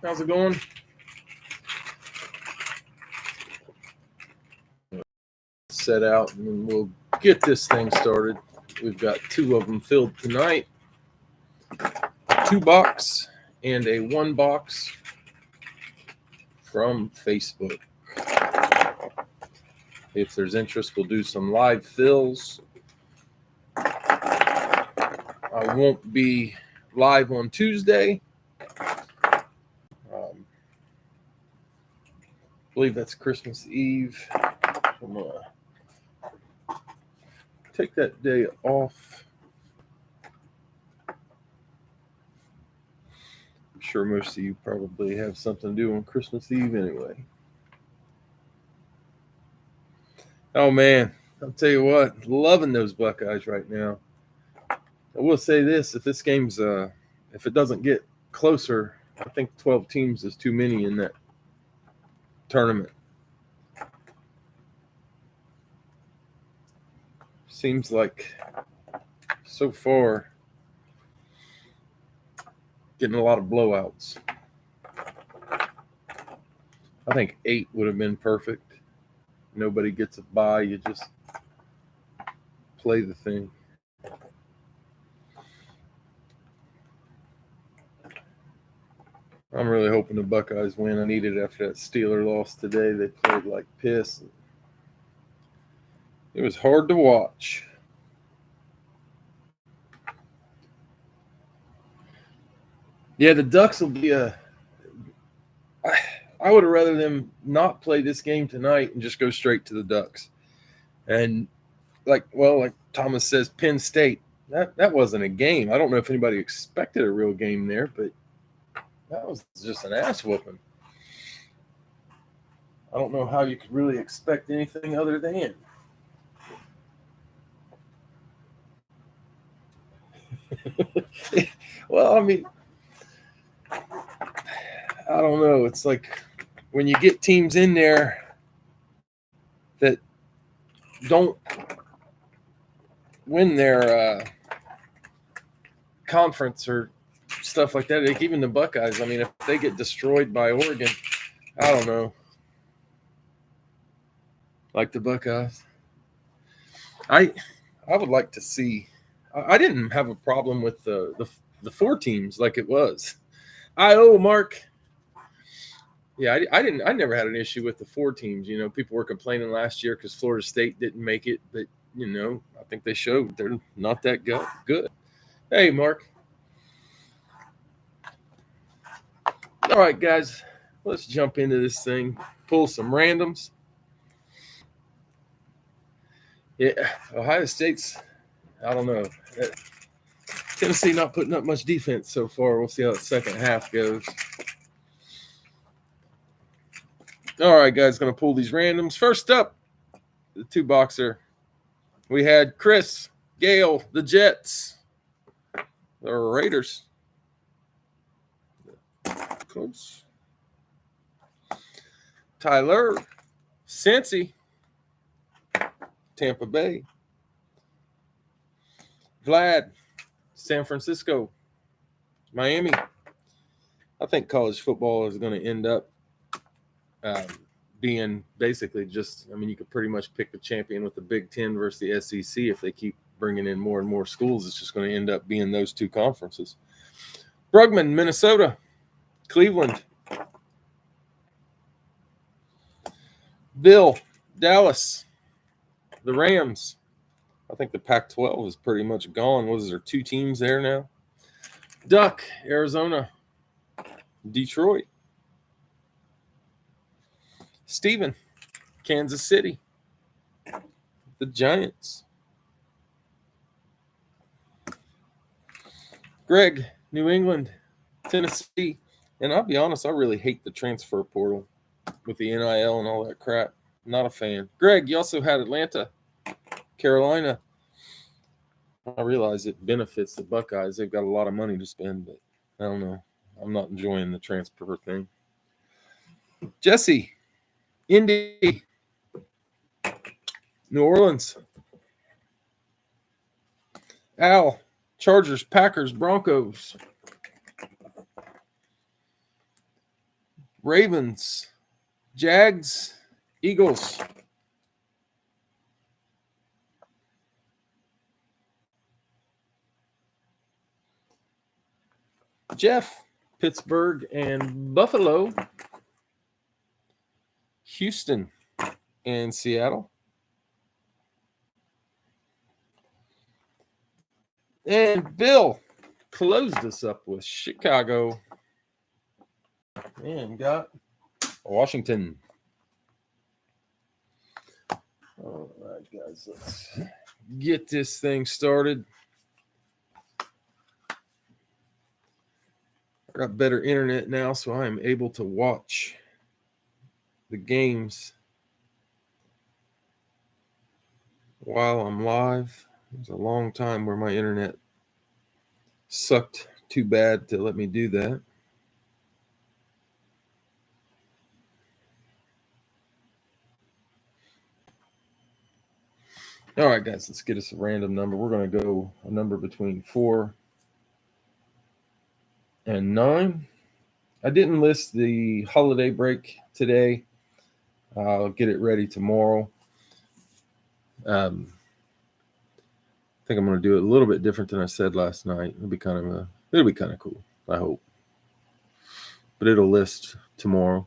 How's it going? Set out and we'll get this thing started. We've got two of them filled tonight. A 2-box and a 1-box from Facebook. If there's interest, we'll do some live fills. I won't be live on Tuesday. I believe that's Christmas Eve. I'm going to take that day off. I'm sure most of you probably have something to do on Christmas Eve anyway. Oh, man. I'll tell you what, loving those Buckeyes right now. I will say this, if this game's, if it doesn't get closer, I think 12 teams is too many in that tournament. Seems like so far getting a lot of blowouts. I think 8 would have been perfect. Nobody gets a bye. You just play the thing. I'm really hoping the Buckeyes win. I need it after that Steeler loss today. They played like piss. It was hard to watch. Yeah, the Ducks will be I would have rather them not play this game tonight and just go straight to the Ducks. And like Thomas says, Penn State, that wasn't a game. I don't know if anybody expected a real game there, but that was just an ass whooping. I don't know how you could really expect anything other than. Well, I mean, I don't know. It's like when you get teams in there that don't win their conference or stuff like that. Like even the Buckeyes, I mean, if they get destroyed by Oregon, I don't know. Like the Buckeyes. I would like to see. I didn't have a problem with the 4 teams like it was. Mark. Yeah, I never had an issue with the 4 teams. You know, people were complaining last year because Florida State didn't make it, but you know, I think they showed they're not that good. Hey, Mark. All right, guys, let's jump into this thing. Pull some randoms. Yeah, Ohio State's, I don't know. Tennessee not putting up much defense so far. We'll see how the second half goes. All right, guys, going to pull these randoms. First up, the 2-boxer. We had Chris, Gale, the Jets, the Raiders. Close. Tyler, Cincy, Tampa Bay. Vlad, San Francisco, Miami. I think college football is going to end up being basically just, I mean, you could pretty much pick the champion with the Big Ten versus the SEC. If they keep bringing in more and more schools, it's just going to end up being those 2 conferences. Brugman, Minnesota, Cleveland. Bill, Dallas, the Rams. I think the Pac-12 is pretty much gone. What is there, 2 teams there now? Duck, Arizona, Detroit. Steven, Kansas City, the Giants. Greg, New England, Tennessee. And I'll be honest, I really hate the transfer portal with the NIL and all that crap. Not a fan. Greg, you also had Atlanta, Carolina. I realize it benefits the Buckeyes. They've got a lot of money to spend, but I don't know. I'm not enjoying the transfer thing. Jesse, Indy, New Orleans. Al, Chargers, Packers, Broncos. Ravens, Jags, Eagles. Jeff, Pittsburgh and Buffalo. Houston and Seattle. And Bill closed us up with Chicago and got Washington. All right, guys, let's get this thing started. I got better internet now, so I am able to watch the games while I'm live. It was a long time where my internet sucked too bad to let me do that. All right, guys, let's get us a random number. We're going to go a number between 4 and 9. I didn't list the holiday break today. I'll get it ready tomorrow. I think I'm going to do it a little bit different than I said last night. It'll be kind of cool, I hope. But it'll list tomorrow.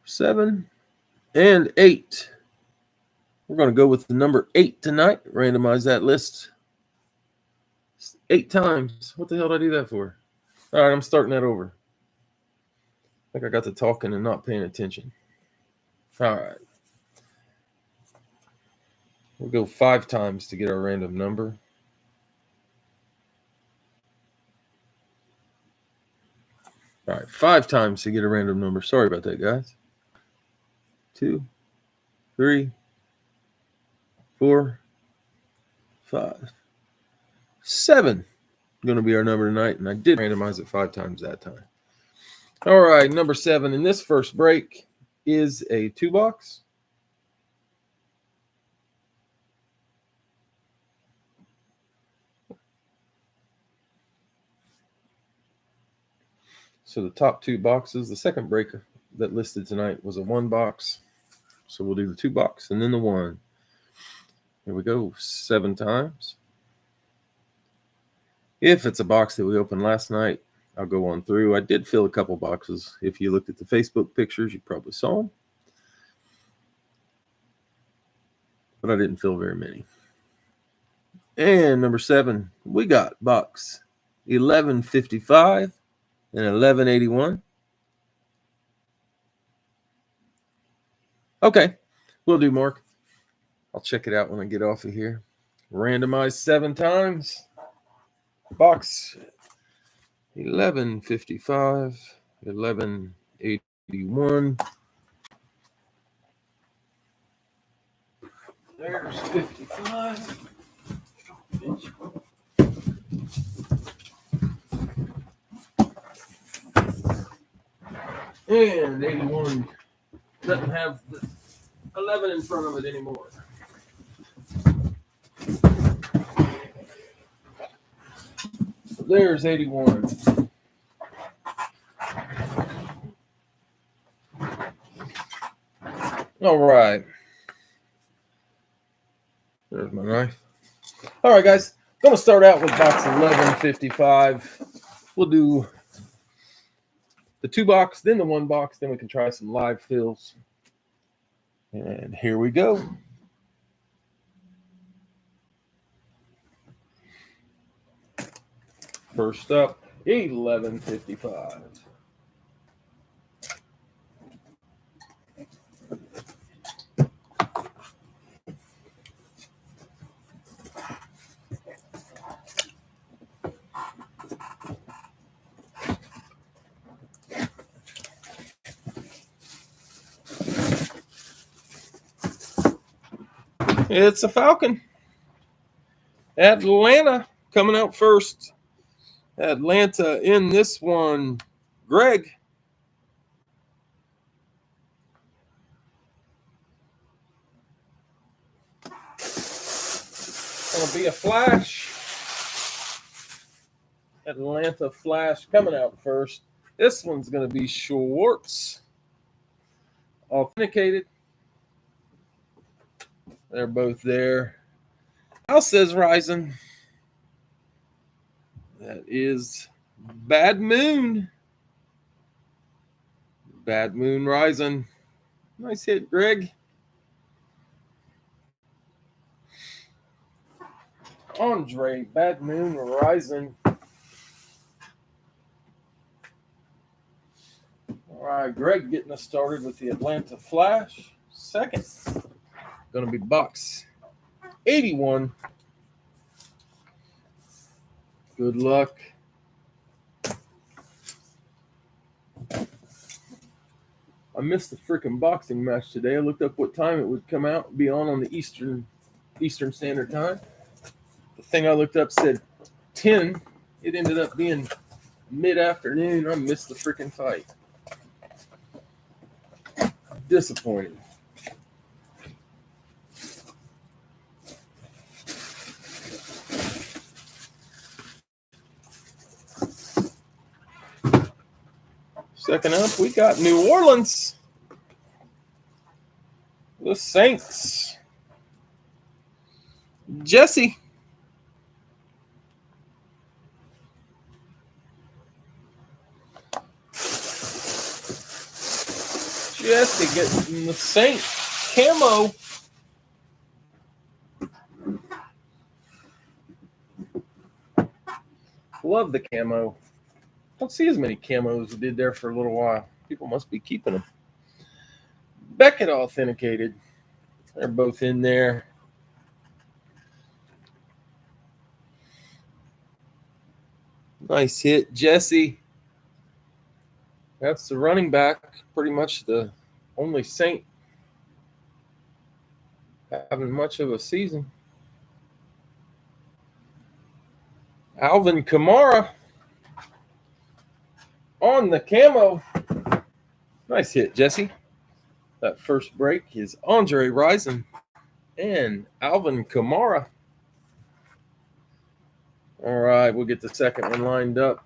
7 and 8. We're going to go with the number 8 tonight. Randomize that list 8 times. What the hell did I do that for? All right, I'm starting that over. I think I got to talking and not paying attention. All right. We'll go 5 times to get our random number. All right, 5 times to get a random number. Sorry about that, guys. 2, 3, 4, 5, 7. Going to be our number tonight, and I did randomize it 5 times that time. All right, number 7 in this first break is a 2-box. So the top 2 boxes, the second break that listed tonight was a 1-box. So we'll do the 2-box and then the 1. Here we go, 7 times. If it's a box that we opened last night, I'll go on through. I did fill a couple boxes. If you looked at the Facebook pictures, you probably saw them. But I didn't fill very many. And number 7, we got box 1155 and 1181. Okay, we'll do, Mark. I'll check it out when I get off of here. Randomized 7 times. Box 1155, 1181. There's 55. And 81 doesn't have the 11 in front of it anymore. So there's 81. All right. There's my knife. All right, guys. Going to start out with box 1155. We'll do the 2-box, then the 1-box, then we can try some live fills. And here we go. First up, 1155. It's a Falcon. Atlanta coming out first. Atlanta in this one. Greg. Gonna be a flash. Atlanta Flash coming out first. This one's going to be Schwartz. Authenticated. They're both there. Al says Rising. That is Bad Moon. Bad Moon Rising. Nice hit, Greg. Andre, Bad Moon Rising. All right, Greg getting us started with the Atlanta Flash. Second, going to be box 81. Good luck. I missed the freaking boxing match today. I looked up what time it would come out, be on the Eastern Standard Time. The thing I looked up said 10. It ended up being mid-afternoon. I missed the freaking fight. Disappointing. Second up, we got New Orleans. The Saints. Jesse. Jesse getting the Saints camo. Love the camo. Don't see as many camos as we did there for a little while. People must be keeping them. Beckett authenticated. They're both in there. Nice hit, Jesse. That's the running back. Pretty much the only Saint having much of a season. Alvin Kamara on the camo. Nice hit, Jesse. That first break is Andre Rising and Alvin Kamara. All right, we'll get the second one lined up.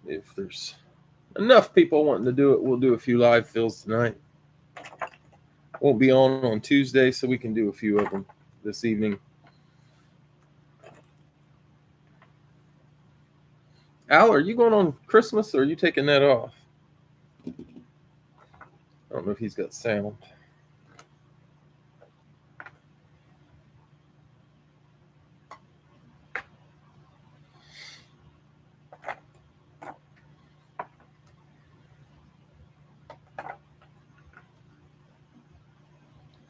If there's enough people wanting to do it, we'll do a few live fills tonight. Won't be on Tuesday, so we can do a few of them this evening. Al, are you going on Christmas or are you taking that off? I don't know if he's got sound.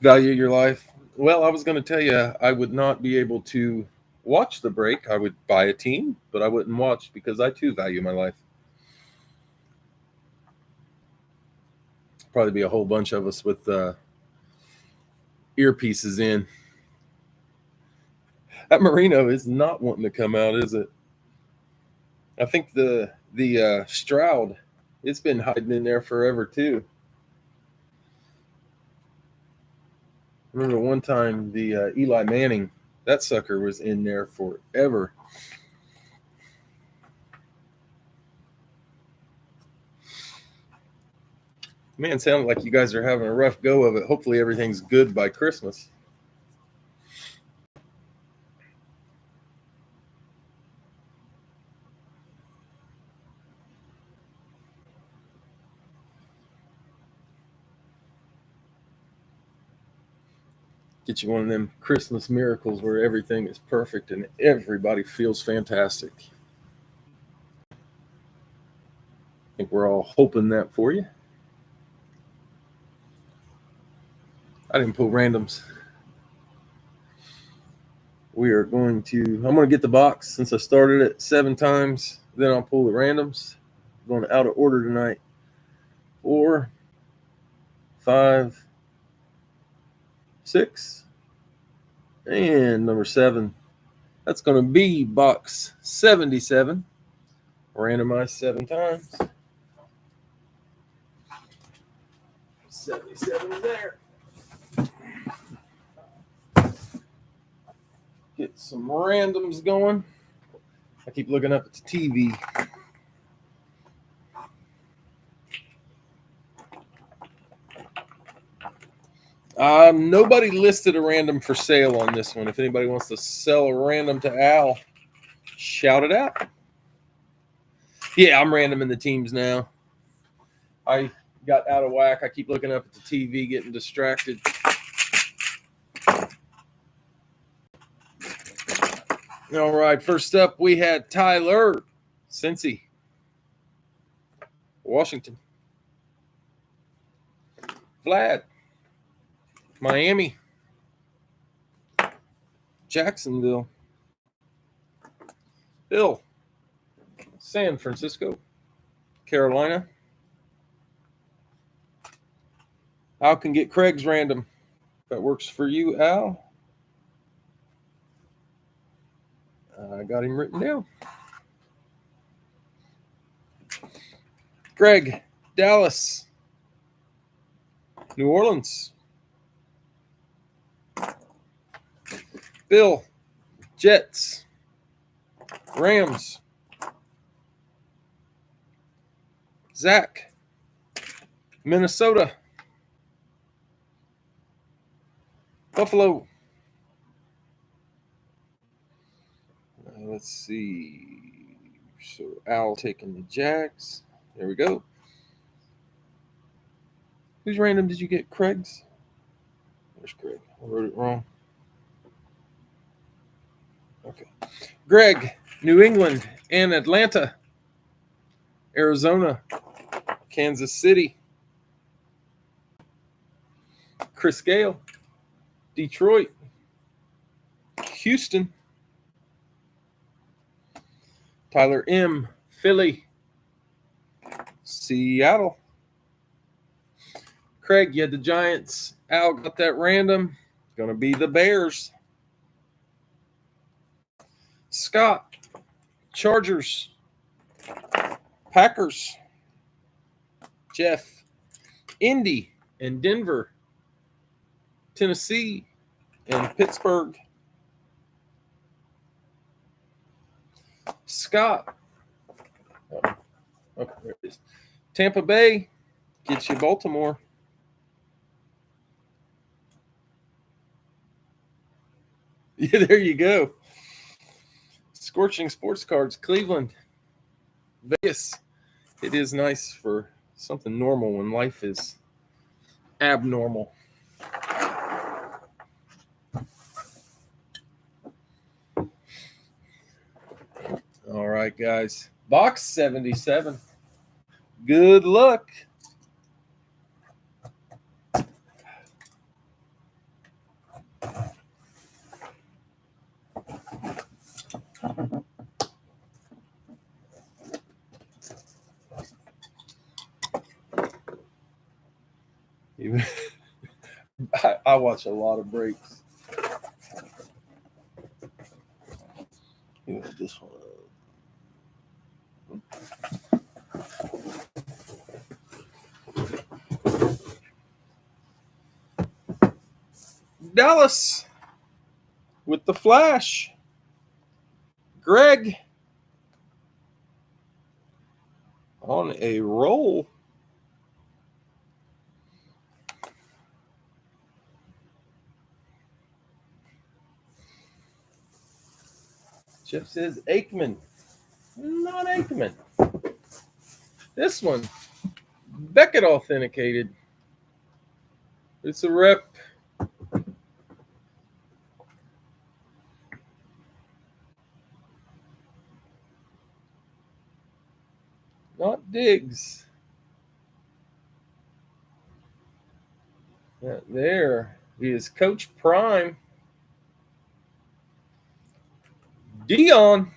Value your life. Well, I was going to tell you I would not be able to watch the break. I would buy a team, but I wouldn't watch because I too value my life. Probably be a whole bunch of us with earpieces in. That Marino is not wanting to come out, is it? I think the Stroud, it's been hiding in there forever too. I remember one time the Eli Manning, that sucker was in there forever. Man, sounded like you guys are having a rough go of it. Hopefully everything's good by Christmas. Get you one of them Christmas miracles where everything is perfect and everybody feels fantastic. I think we're all hoping that for you. I didn't pull randoms. I'm going to get the box since I started it 7 times. Then I'll pull the randoms. I'm going out of order tonight. 4, 5, 6, and number 7. That's going to be box 77. Randomized 7 times. 77 there. Get some randoms going. I keep looking up at the TV. Nobody listed a random for sale on this one. If anybody wants to sell a random to Al, shout it out. Yeah, I'm random in the teams now. I got out of whack. I keep looking up at the TV, getting distracted. All right, first up, we had Tyler, Cincy, Washington. Vlad, Miami. Jacksonville. Bill, San Francisco. Carolina. Al can get Craig's random. If that works for you, Al. I got him written down. Greg, Dallas. New Orleans. Bill, Jets. Rams. Zach, Minnesota. Buffalo. Let's see. So Al taking the Jags. There we go. Whose random did you get? Craig's? There's Craig. I wrote it wrong. Okay. Greg, New England and Atlanta. Arizona. Kansas City. Chris Gale. Detroit. Houston. Tyler M. Philly. Seattle. Craig, you had the Giants. Al got that random. Going to be the Bears. Scott. Chargers. Packers. Jeff. Indy and Denver. Tennessee and Pittsburgh. Scott. Okay, there it is. Tampa Bay gets you Baltimore. Yeah, there you go. Scorching Sports Cards, Cleveland. Vegas. It is nice for something normal when life is abnormal. All right, guys. Box 77. Good luck. I watch a lot of breaks. This one. Dallas with the flash. Greg on a roll. Jeff says Aikman. Not Aikman. This one, Beckett authenticated. It's a rep. Not Diggs. There is Coach Prime. Dion.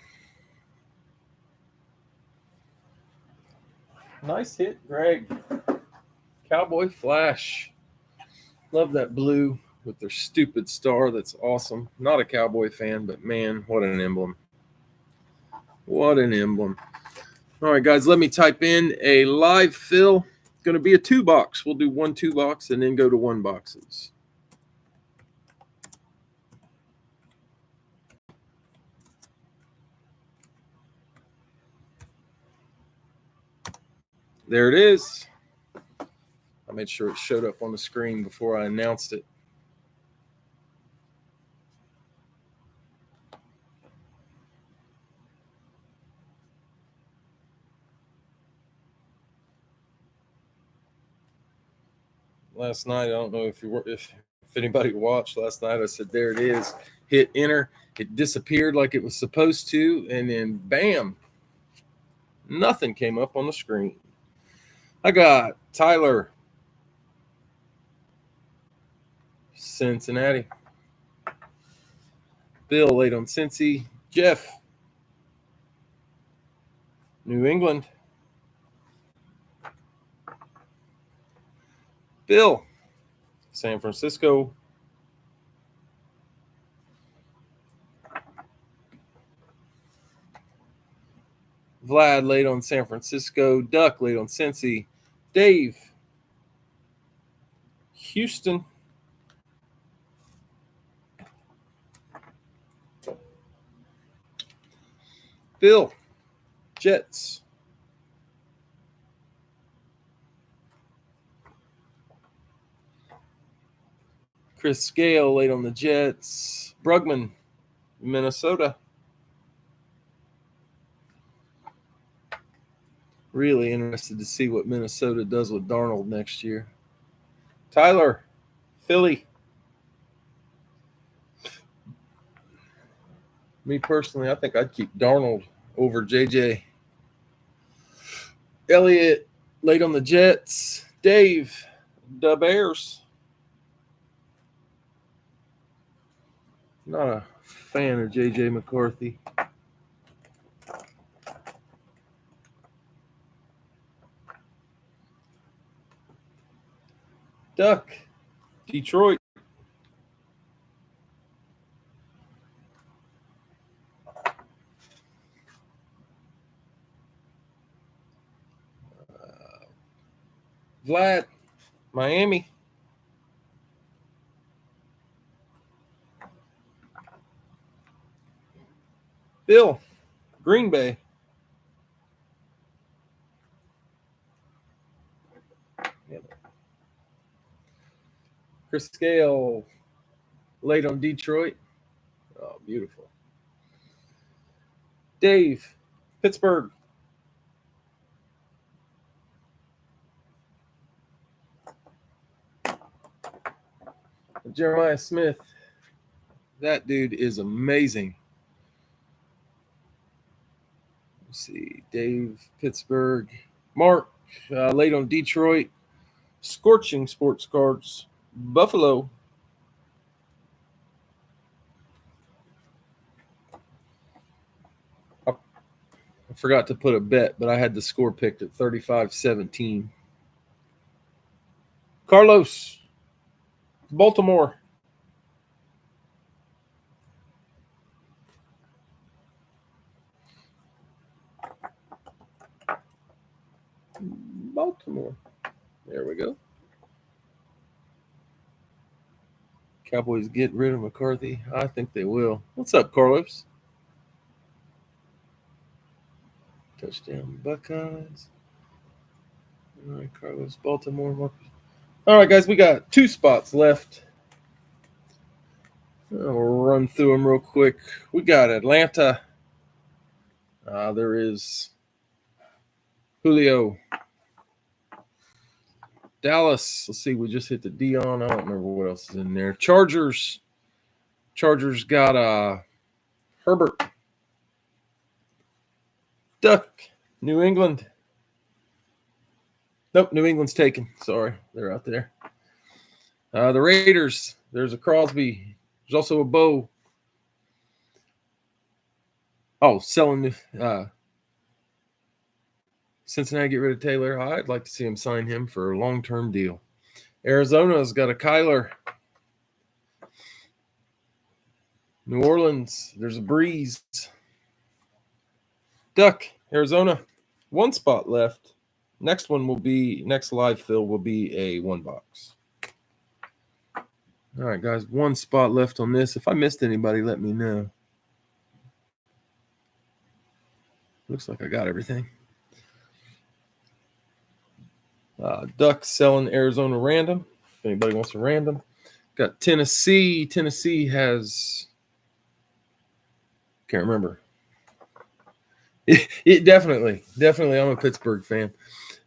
Nice hit, Greg. Cowboy Flash. Love that blue with their stupid star. That's awesome. Not a Cowboy fan, but man, what an emblem. What an emblem. All right, guys, let me type in a live fill. Going to be a 2-box. We'll do 1 2-box and then go to 1 boxes. There it is. I made sure it showed up on the screen before I announced it. Last night, I don't know if anybody watched last night. I said, there it is. Hit enter. It disappeared like it was supposed to, and then bam, nothing came up on the screen. I got Tyler, Cincinnati. Bill late on Cincy. Jeff, New England. Bill, San Francisco. Vlad late on San Francisco. Duck late on Cincy. Dave, Houston. Bill, Jets. Chris Scale late on the Jets. Brugman, Minnesota. Really interested to see what Minnesota does with Darnold next year. Tyler, Philly. Me personally, I think I'd keep Darnold over JJ. Elliott late on the Jets. Dave, the Bears. Not a fan of JJ McCarthy. Duck, Detroit. Vlad, Miami. Bill, Green Bay. Chris Scale, late on Detroit. Oh, beautiful. Dave, Pittsburgh. Jeremiah Smith. That dude is amazing. Let's see. Dave, Pittsburgh. Mark, late on Detroit. Scorching Sports Cards. Buffalo. I forgot to put a bet, but I had the score picked at 35-17. Carlos, Baltimore. Baltimore. There we go. Cowboys get rid of McCarthy. I think they will. What's up, Carlos? Touchdown Buckeyes. All right, Carlos, Baltimore. All right, guys, we got 2 spots left. I'll run through them real quick. We got Atlanta. There is Julio. Dallas. Let's see. We just hit the Dion. I don't remember what else is in there. Chargers. Chargers got Herbert. Duck. New England. Nope, New England's taken. Sorry, they're out there. The Raiders. There's a Crosby. There's also a Bo. Oh, selling Cincinnati get rid of Taylor. I'd like to see him sign him for a long-term deal. Arizona's got a Kyler. New Orleans, there's a Breeze. Duck, Arizona, 1 spot left. Next live fill will be a 1 box. All right, guys, 1 spot left on this. If I missed anybody, let me know. Looks like I got everything. Duck selling Arizona random. If anybody wants a random. Got Tennessee. Tennessee has, can't remember. It definitely. I'm a Pittsburgh fan.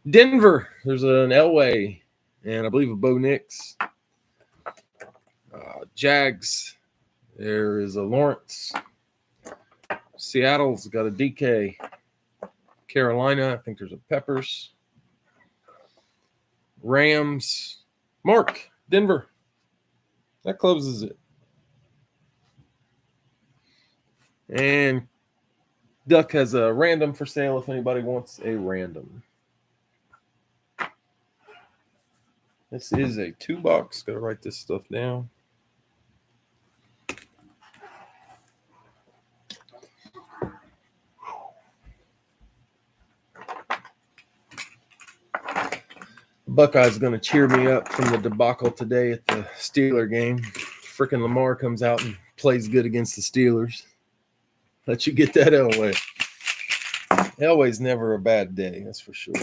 Denver, there's an Elway and I believe a Bo Nix. Jags, there is a Lawrence. Seattle's got a DK. Carolina, I think there's a Peppers. Rams, Mark, Denver. That closes it. And Duck has a random for sale if anybody wants a random. This is a 2-box. Got to write this stuff down. Buckeyes going to cheer me up from the debacle today at the Steeler game. Freaking Lamar comes out and plays good against the Steelers. Let you get that Elway. Elway's never a bad day, that's for sure.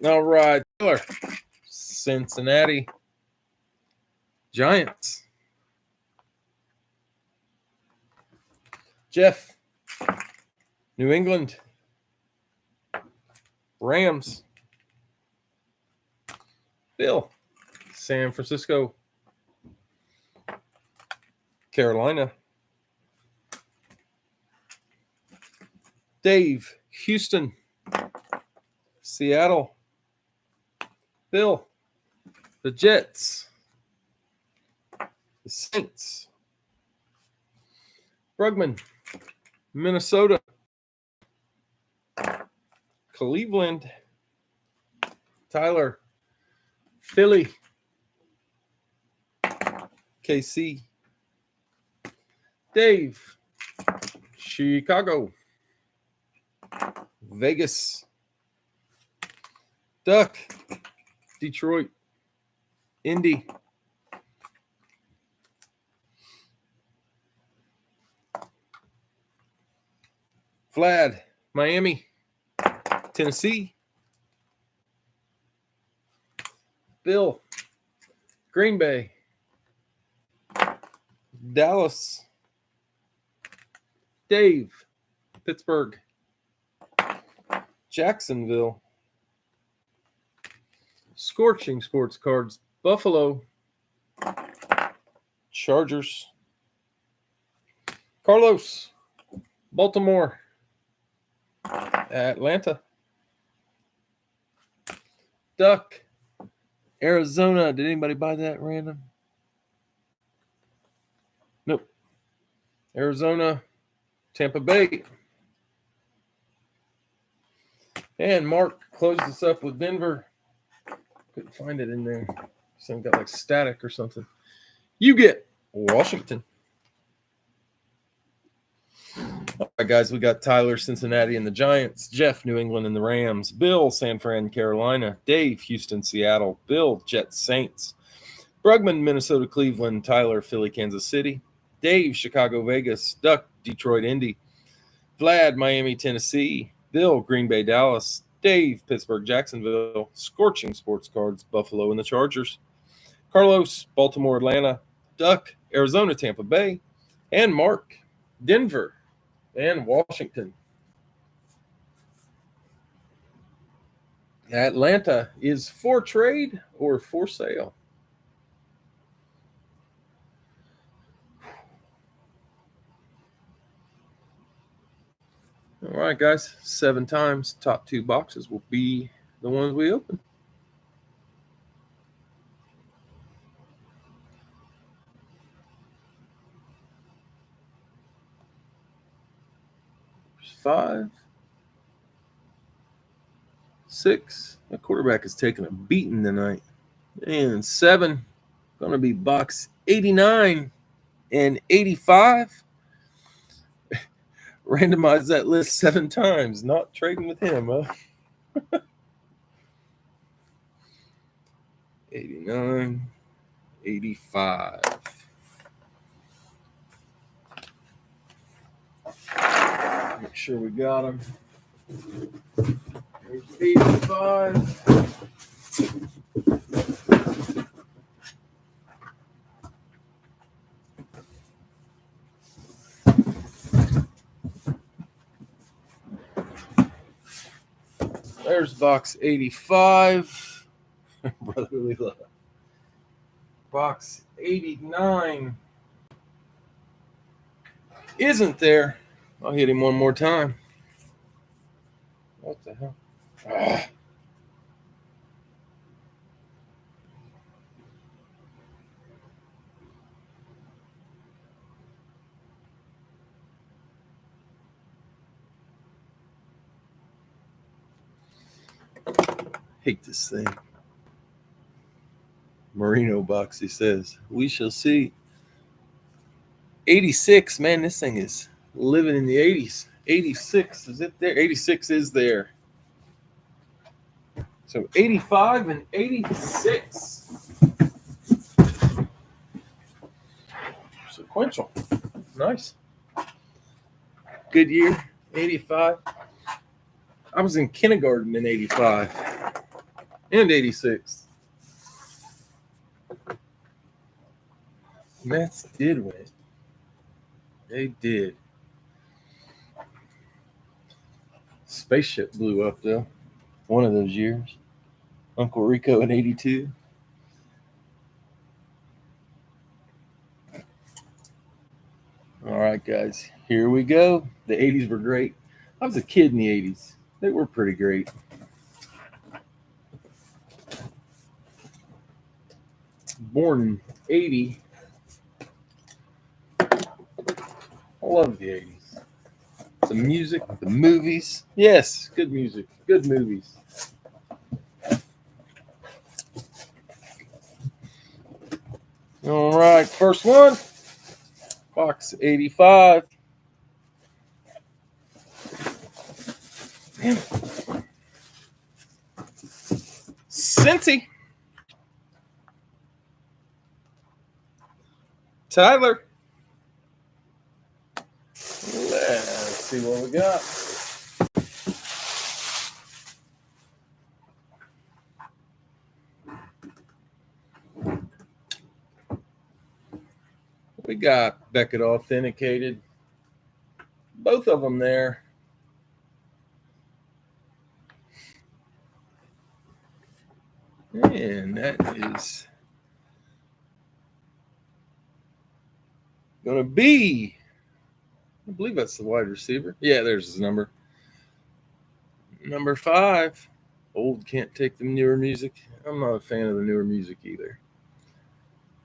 All right, Taylor. Cincinnati. Giants. Jeff. New England. Rams. Bill. San Francisco. Carolina. Dave. Houston. Seattle. Bill. The Jets. The Saints. Brugman. Minnesota. Cleveland. Tyler. Philly. KC. Dave. Chicago. Vegas. Duck. Detroit. Indy. Vlad. Miami. Tennessee. Bill. Green Bay. Dallas. Dave. Pittsburgh. Jacksonville. Scorching Sports Cards. Buffalo. Chargers. Carlos. Baltimore. Atlanta. Duck. Arizona. Did anybody buy that random? Nope. Arizona. Tampa Bay. And Mark closed this up with Denver. Couldn't find it in there. Some got like static or something. You get Washington. All right, guys, we got Tyler, Cincinnati, and the Giants. Jeff, New England, and the Rams. Bill, San Fran, Carolina. Dave, Houston, Seattle. Bill, Jets, Saints. Brugman, Minnesota, Cleveland. Tyler, Philly, Kansas City. Dave, Chicago, Vegas. Duck, Detroit, Indy. Vlad, Miami, Tennessee. Bill, Green Bay, Dallas. Dave, Pittsburgh, Jacksonville. Scorching Sports Cards, Buffalo, and the Chargers. Carlos, Baltimore, Atlanta. Duck, Arizona, Tampa Bay. And Mark, Denver and Washington. Atlanta is for trade or for sale? All right, guys, 7 times. Top 2 boxes will be the ones we open. There's 5, 6. That quarterback is taking a beating tonight. And 7, going to be box 89 and 85. Randomize that list 7 times. Not trading with him, huh? 89, 85. Make sure we got them. There's 85. There's box 85. Brotherly love. Box 89 isn't there. I'll hit him one more time. What the hell? Ah. Hate this thing. Merino box, he says. We shall see. 86, man, this thing is living in the 80s. 86, is it there? 86 is there. So 85 and 86. Sequential. Nice. Good year, 85. I was in kindergarten in 85 and 86. Mets did win. They did. Spaceship blew up, though, one of those years. Uncle Rico in 82. All right, guys, here we go. The 80s were great. I was a kid in the 80s. They were pretty great. Born in 80. I love the 80s. The music, the movies. Yes, good music, good movies. All right, first one. Box 85. Man. Cincy. Tyler. Let's see what we got. We got Beckett authenticated. Both of them there. And that is going to be, I believe that's the wide receiver. Yeah, there's his number. Number 5. Old can't take the newer music. I'm not a fan of the newer music either.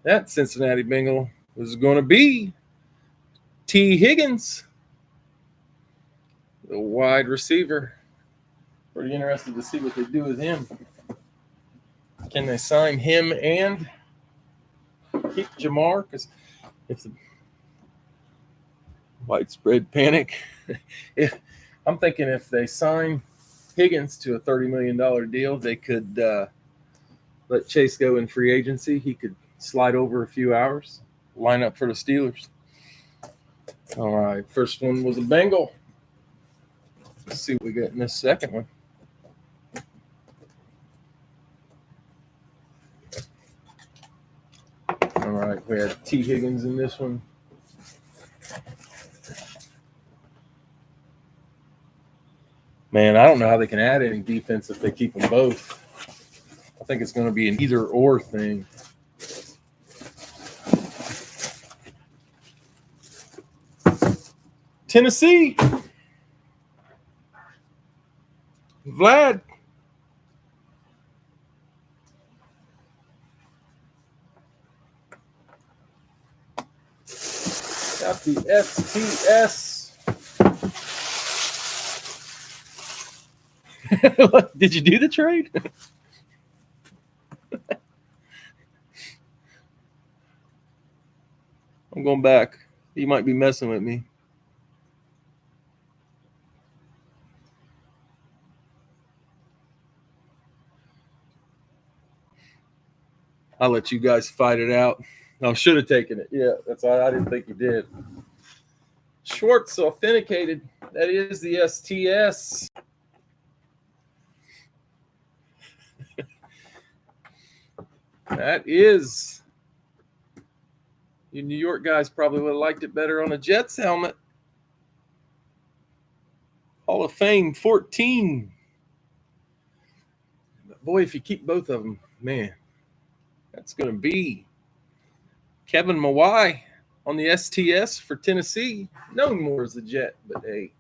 That Cincinnati Bengal was going to be T. Higgins, the wide receiver. Pretty interested to see what they do with him. Can they sign him and keep Jamar? Because if the widespread panic, I'm thinking if they sign Higgins to a $30 million deal, they could let Chase go in free agency. He could slide over a few hours, line up for the Steelers. All right, first one was a Bengal. Let's see what we got in this second one. All right, we had T. Higgins in this one. Man, I don't know how they can add any defense if they keep them both. I think it's going to be an either-or thing. Tennessee. Vlad. Got the STS. Did you do the trade? I'm going back. He might be messing with me. I'll let you guys fight it out. I should have taken it. Yeah, that's why I didn't think you did. Schwartz authenticated. That is the STS. That is. You New York guys probably would have liked it better on a Jets helmet. Hall of Fame 14. But boy, if you keep both of them, man, that's going to be Kevin Mawae on the STS for Tennessee. Known more as a Jet, but hey,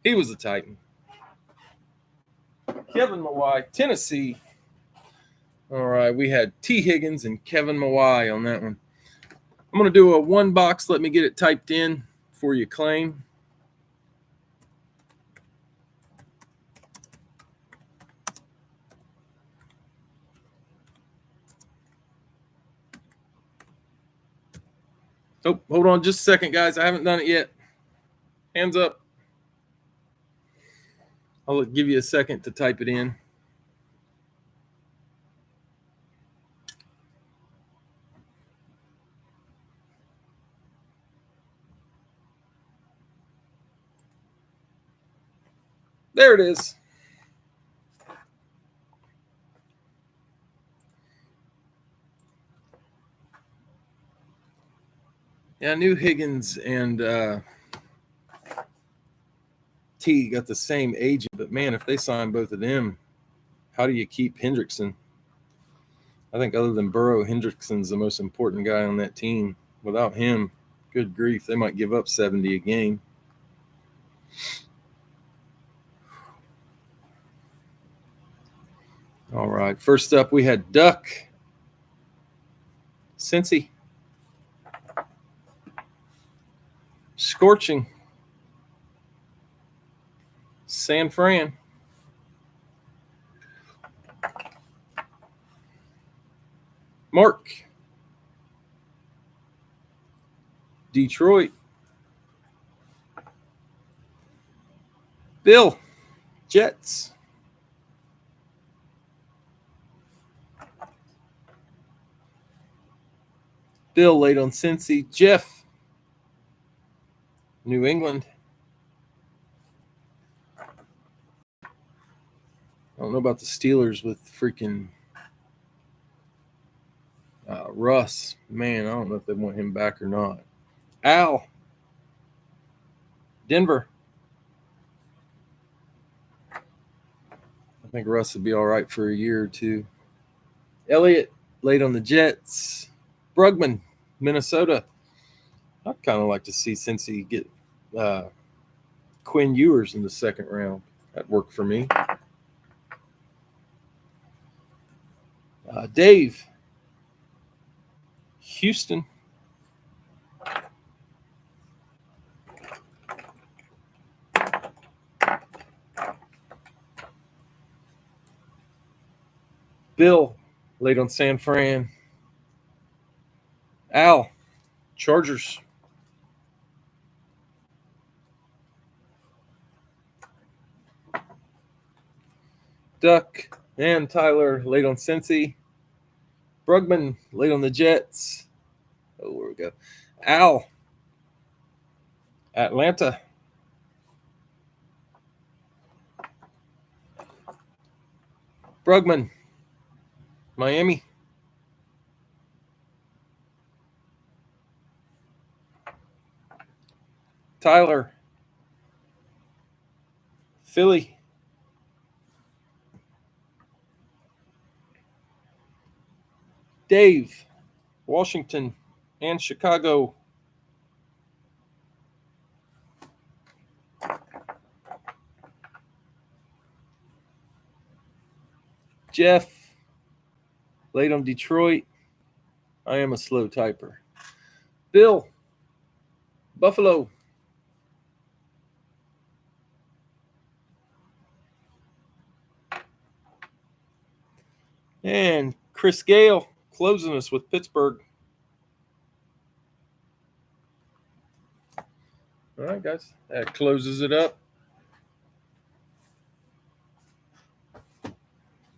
he was a Titan. Kevin Mawae, Tennessee. All right, we had T. Higgins and Kevin Mawae on that one. I'm going to do a one box. Let me get it typed in before you claim. Oh, hold on just a second, guys. I haven't done it yet. Hands up. I'll give you a second to type it in. There it is. Yeah, I knew Higgins and T got the same agent, but man, if they sign both of them, how do you keep Hendrickson? I think other than Burrow, Hendrickson's the most important guy on that team. Without him, good grief, they might give up 70 a game. All right, first up we had Duck. Cincy. Scorching. San Fran. Mark. Detroit. Bill. Jets. Bill laid on Cincy. Jeff. New England. I don't know about the Steelers with freaking Russ. Man, I don't know if they want him back or not. Al. Denver. I think Russ would be all right for a year or two. Elliott laid on the Jets. Brugman, Minnesota. I'd kind of like to see Cincy get Quinn Ewers in the second round. That worked for me. Dave. Houston. Bill laid on San Fran. Al. Chargers. Duck and Tyler laid on Cincy. Brugman laid on the Jets. Oh, where we go. Al. Atlanta. Brugman. Miami. Tyler. Philly. Dave. Washington and Chicago. Jeff laid on Detroit. I am a slow typer. Bill. Buffalo. And Chris Gale closing us with Pittsburgh. All right, guys. That closes it up.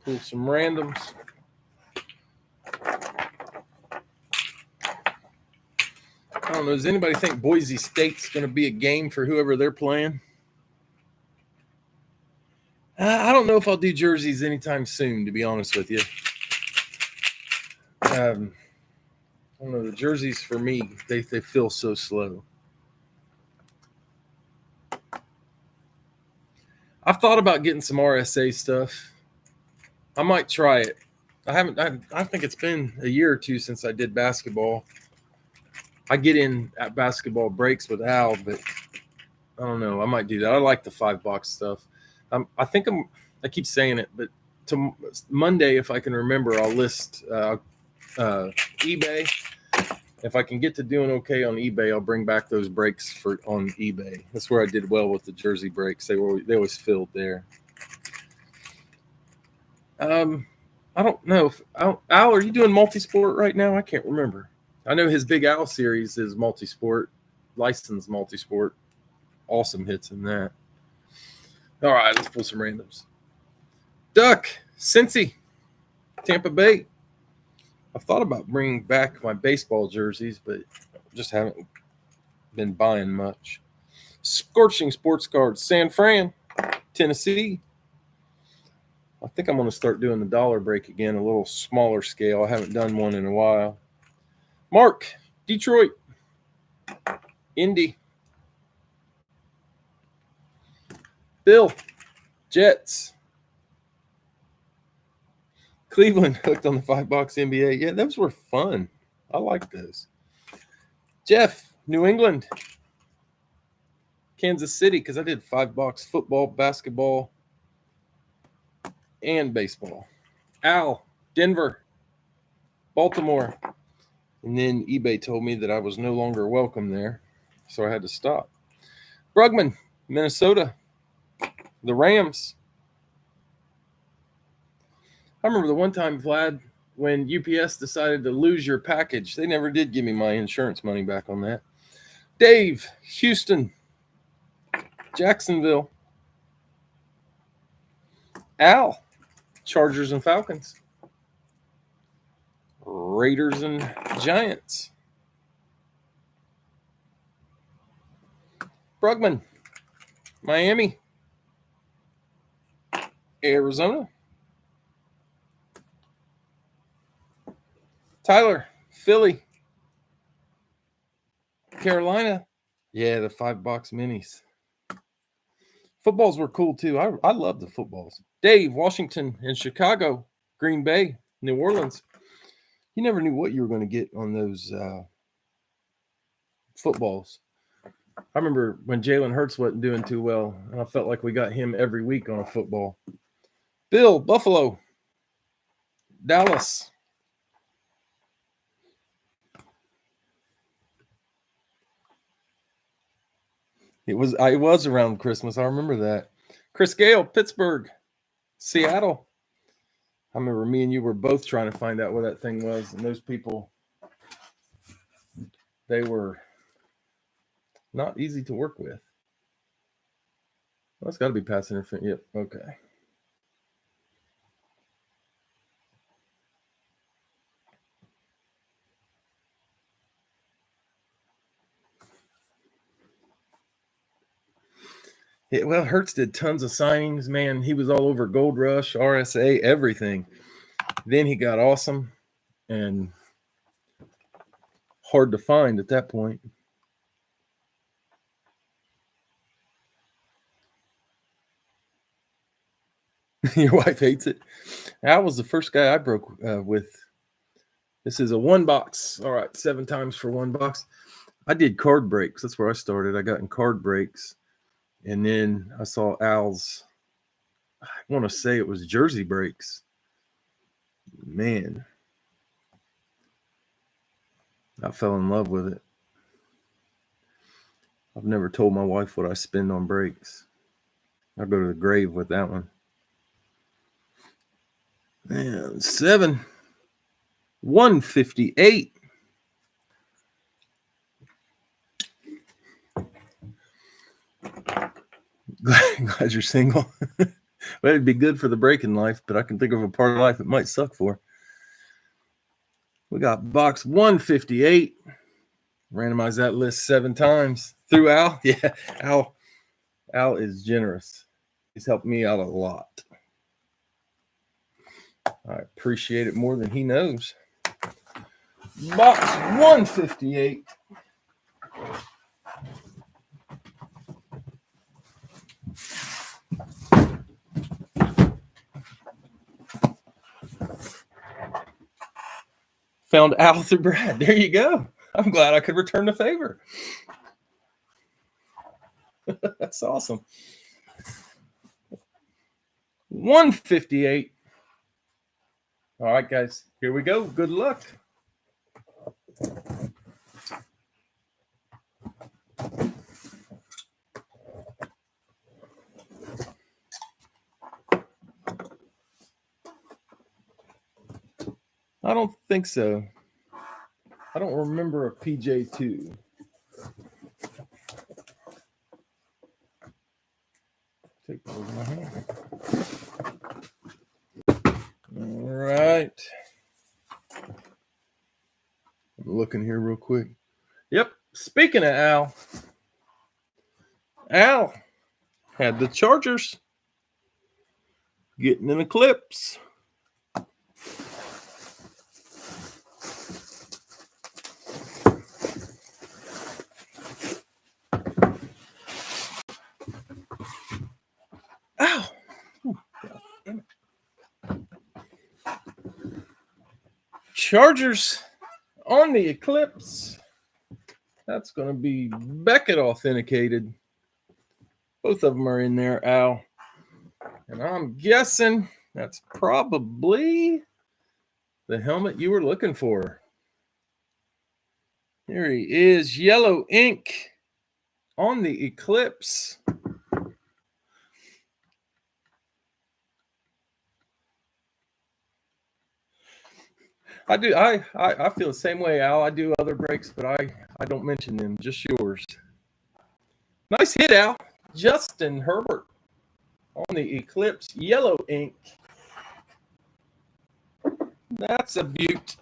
Pull some randoms. I don't know. Does anybody think Boise State's going to be a game for whoever they're playing? I don't know if I'll do jerseys anytime soon, to be honest with you. I don't know, the jerseys for me, they feel so slow. I've thought about getting some RSA stuff. I might try it. I think it's been a year or two since I did basketball. I get in at basketball breaks with Al, but I don't know. I might do that. I like the $5 stuff. I keep saying it, but to Monday, if I can remember, I'll list eBay. If I can get to doing okay on eBay, I'll bring back those breaks on eBay. That's where I did well with the jersey breaks. They always filled there. I don't know. Al, are you doing multi-sport right now? I can't remember. I know his Big Al series is multi-sport, licensed multi-sport. Awesome hits in that. All right, let's pull some randoms. Duck, Cincy, Tampa Bay. I've thought about bringing back my baseball jerseys, but just haven't been buying much. Scorching Sports Cards, San Fran, Tennessee. I think I'm going to start doing the dollar break again, a little smaller scale. I haven't done one in a while. Mark, Detroit, Indy. Bill, Jets. Cleveland hooked on the $5 NBA. Yeah, those were fun. I like those. Jeff, New England. Kansas City, because I did $5 football, basketball, and baseball. Al, Denver, Baltimore. And then eBay told me that I was no longer welcome there, so I had to stop. Brugman, Minnesota. The Rams. I remember the one time, Vlad, when UPS decided to lose your package. They never did give me my insurance money back on that. Dave, Houston, Jacksonville. Al, Chargers and Falcons. Raiders and Giants. Brugman, Miami, Arizona. Tyler, Philly, Carolina. Yeah, the $5 minis. Footballs were cool too. I love the footballs. Dave, Washington and Chicago, Green Bay, New Orleans. You never knew what you were going to get on those footballs. I remember when Jalen Hurts wasn't doing too well, and I felt like we got him every week on a football. Bill, Buffalo, Dallas. It was around Christmas. I remember that. Chris Gale, Pittsburgh, Seattle. I remember me and you were both trying to find out where that thing was, and those people, they were not easy to work with. Well, it's got to be pass interference. Yep. Okay. Yeah, well, Hertz did tons of signings, man. He was all over Gold Rush, RSA, everything. Then he got awesome and hard to find at that point. Your wife hates it. Al was the first guy I broke with. This is a $1. All right, 7 times for $1. I did card breaks. That's where I started. I got in card breaks. And then I saw Al's, I want to say it was jersey breaks. Man, I fell in love with it. I've never told my wife what I spend on breaks. I'll go to the grave with that one. Man, 7, 158. Glad you're single. Well, it'd be good for the breaking life, but I can think of a part of life it might suck for. We got box 158. Randomize that list 7 times. Through Al. Yeah, Al is generous. He's helped me out a lot. I appreciate it more than he knows. Box 158. Found Al through Brad. There you go. I'm glad I could return the favor. That's awesome. 158. All right, guys. Here we go. Good luck. I don't think so. I don't remember a PJ2. Take those in my hand. All right. I'm looking here real quick. Yep. Speaking of Al had the Chargers getting an eclipse. Ow. Chargers on the eclipse. That's going to be Beckett authenticated. Both of them are in there, Al. And I'm guessing that's probably the helmet you were looking for. Here he is, yellow ink on the eclipse. I do. I feel the same way, Al. I do other breaks, but I don't mention them. Just yours. Nice hit, Al. Justin Herbert on the eclipse, yellow ink. That's a beaut.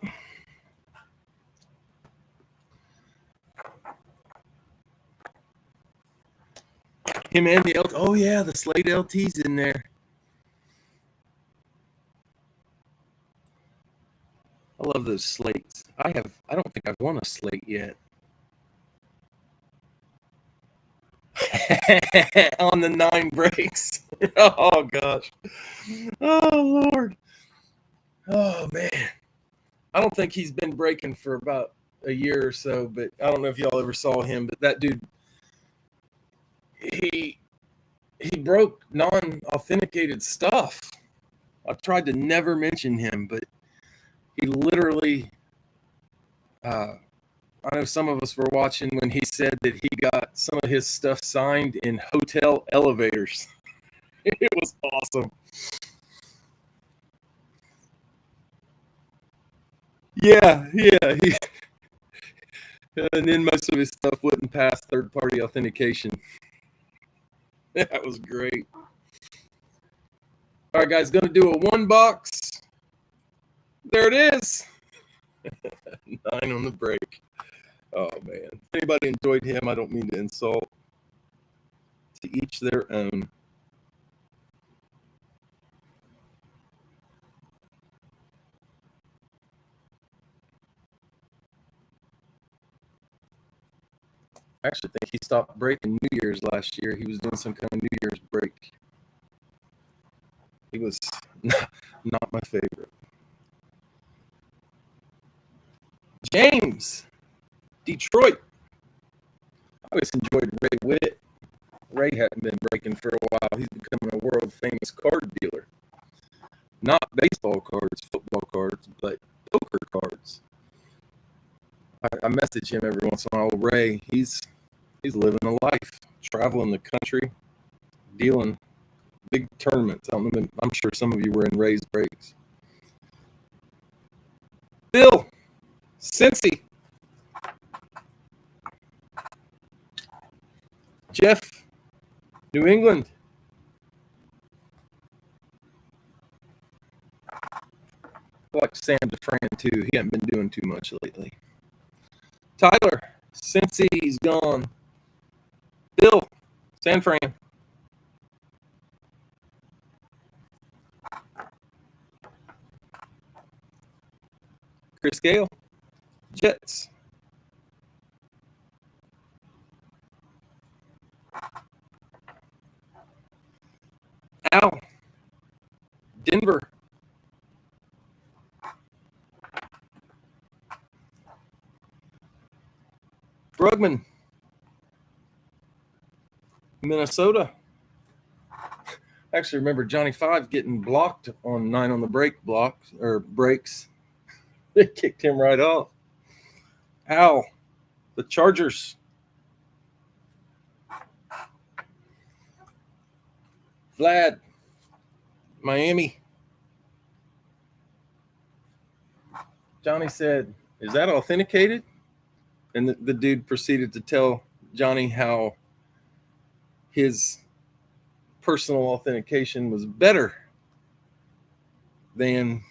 Him and the LT. Oh yeah, the Slate LT's in there. I love those slates. I don't think I've won a slate yet. On the 9 breaks. Oh gosh. Oh Lord. Oh man. I don't think he's been breaking for about a year or so, but I don't know if y'all ever saw him, but that dude, he broke non-authenticated stuff. I tried to never mention him, but he literally I know some of us were watching when he said that he got some of his stuff signed in hotel elevators. It was awesome. Yeah. And then most of his stuff wouldn't pass third-party authentication. That was great. All right, guys, going to do a 1 box. There it is. 9 on the break. Oh, man. If anybody enjoyed him, I don't mean to insult. To each their own. I actually think he stopped breaking New Year's last year. He was doing some kind of New Year's break. He was not my favorite. James, Detroit. I always enjoyed Ray Witt. Ray hadn't been breaking for a while. He's becoming a world famous card dealer. Not baseball cards, football cards, but poker cards. I message him every once in a while. Ray, he's living a life, traveling the country, dealing big tournaments. I'm sure some of you were in Ray's breaks. Bill, Cincy. Jeff, New England. I like Sam DeFran too. He hasn't been doing too much lately. Tyler, Cincy, he's gone. Bill, San Fran. Chris Gale, Jets. Al, Denver. Brugman, Minnesota. I actually remember Johnny Five getting blocked on 9 on the break blocks or breaks. They kicked him right off. Al, the Chargers. Vlad, Miami. Johnny said, "Is that authenticated?" And the dude proceeded to tell Johnny how his personal authentication was better than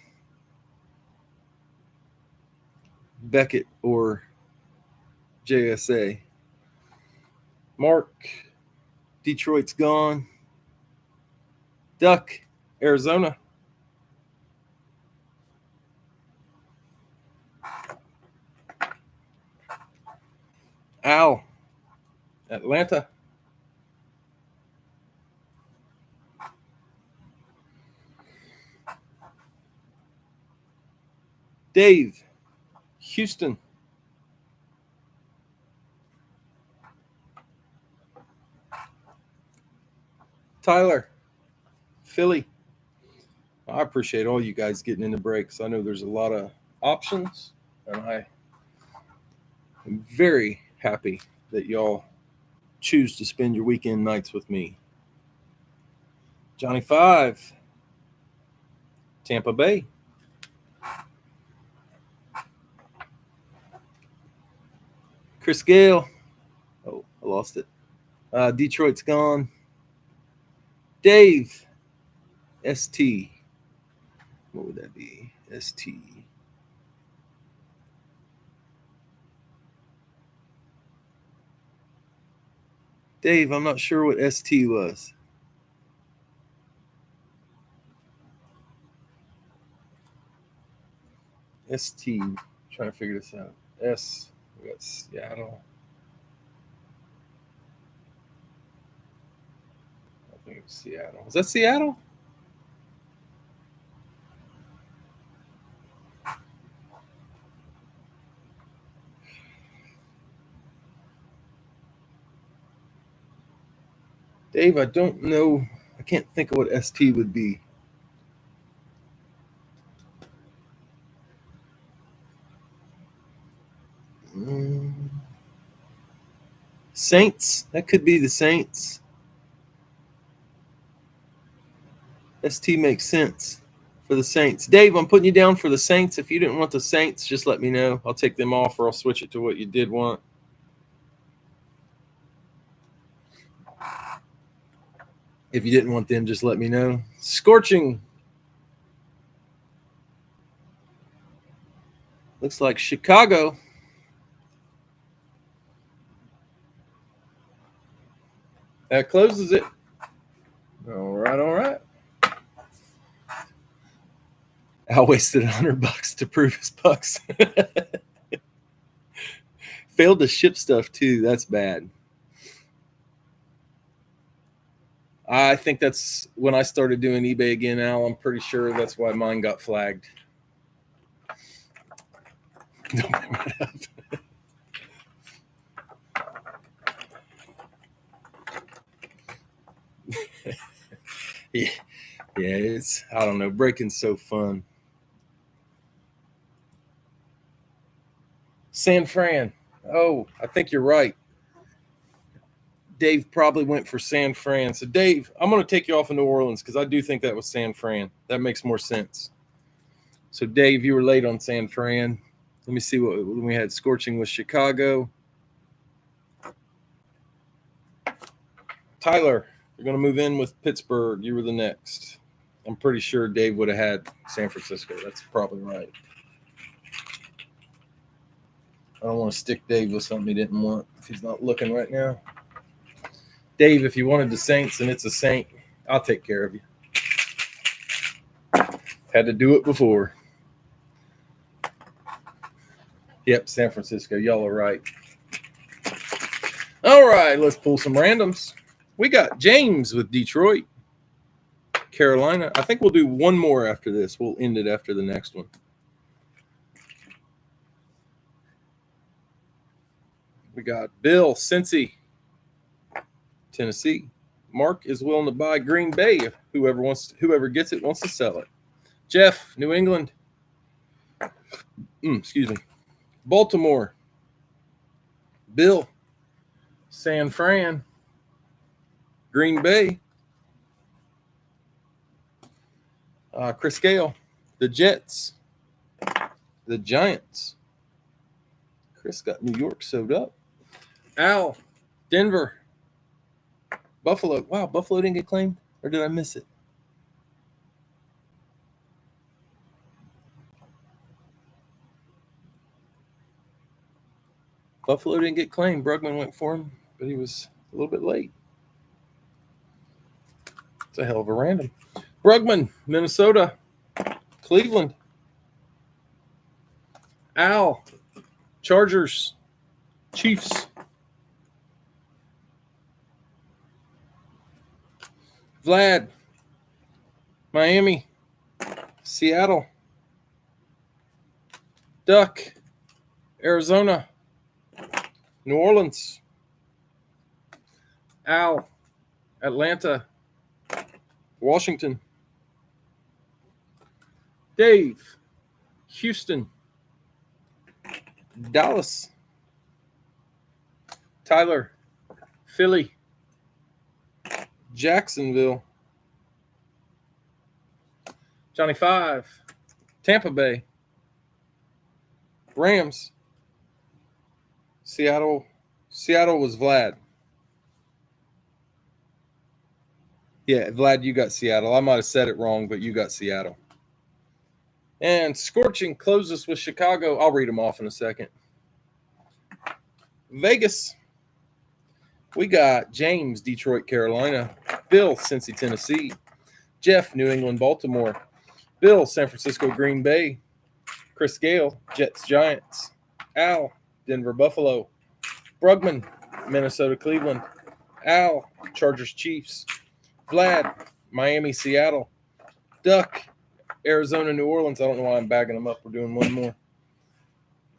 Beckett or JSA. Mark, Detroit's gone. Duck, Arizona. Al, Atlanta. Dave, Houston. Tyler, Philly. I appreciate all you guys getting into breaks. I know there's a lot of options, and I am very happy that y'all choose to spend your weekend nights with me. Johnny Five, Tampa Bay. Chris Gale. Oh, I lost it. Detroit's gone. Dave, ST. What would that be? ST. Dave, I'm not sure what ST was. ST. Trying to figure this out. S. We got Seattle. I think it's Seattle. Is that Seattle? Dave, I don't know. I can't think of what ST would be. Saints? That could be the Saints. ST makes sense for the Saints. Dave, I'm putting you down for the Saints. If you didn't want the Saints, just let me know. I'll take them off or I'll switch it to what you did want. If you didn't want them, just let me know. Scorching. Looks like Chicago. That closes it. All right. Al wasted $100 to prove his bucks. Failed to ship stuff too. That's bad. I think that's when I started doing eBay again, Al. I'm pretty sure that's why mine got flagged. Yeah, it's, I don't know. Breaking's so fun. San Fran. Oh, I think you're right. Dave probably went for San Fran. So, Dave, I'm going to take you off of New Orleans because I do think that was San Fran. That makes more sense. So, Dave, you were late on San Fran. Let me see what we had. Scorching with Chicago. Tyler, you're going to move in with Pittsburgh. You were the next. I'm pretty sure Dave would have had San Francisco. That's probably right. I don't want to stick Dave with something he didn't want if he's not looking right now. Dave, if you wanted the Saints and it's a Saint, I'll take care of you. Had to do it before. Yep, San Francisco. Y'all are right. All right, let's pull some randoms. We got James with Detroit, Carolina. I think we'll do one more after this. We'll end it after the next one. We got Bill, Cincy, Tennessee. Mark is willing to buy Green Bay if whoever gets it wants to sell it. Jeff, New England. Excuse me. Baltimore. Bill, San Fran. Green Bay. Chris Gale, the Jets. The Giants. Chris got New York sewed up. Al, Denver. Buffalo. Wow, Buffalo didn't get claimed? Or did I miss it? Buffalo didn't get claimed. Brugman went for him, but he was a little bit late. It's a hell of a random. Brugman, Minnesota. Cleveland. Al, Chargers. Chiefs. Vlad, Miami. Seattle. Duck, Arizona. New Orleans. Al, Atlanta. Washington. Dave, Houston. Dallas. Tyler, Philly. Jacksonville. Johnny 5, Tampa Bay. Rams. Seattle was Vlad. Yeah, Vlad, you got Seattle. I might have said it wrong, but you got Seattle. And Scorching closes with Chicago. I'll read them off in a second. Vegas. We got James, Detroit, Carolina. Bill, Cincy, Tennessee. Jeff, New England, Baltimore. Bill, San Francisco, Green Bay. Chris Gale, Jets, Giants. Al, Denver, Buffalo. Brugman, Minnesota, Cleveland. Al, Chargers, Chiefs. Vlad, Miami, Seattle. Duck, Arizona, New Orleans. I don't know why I'm bagging them up. We're doing one more.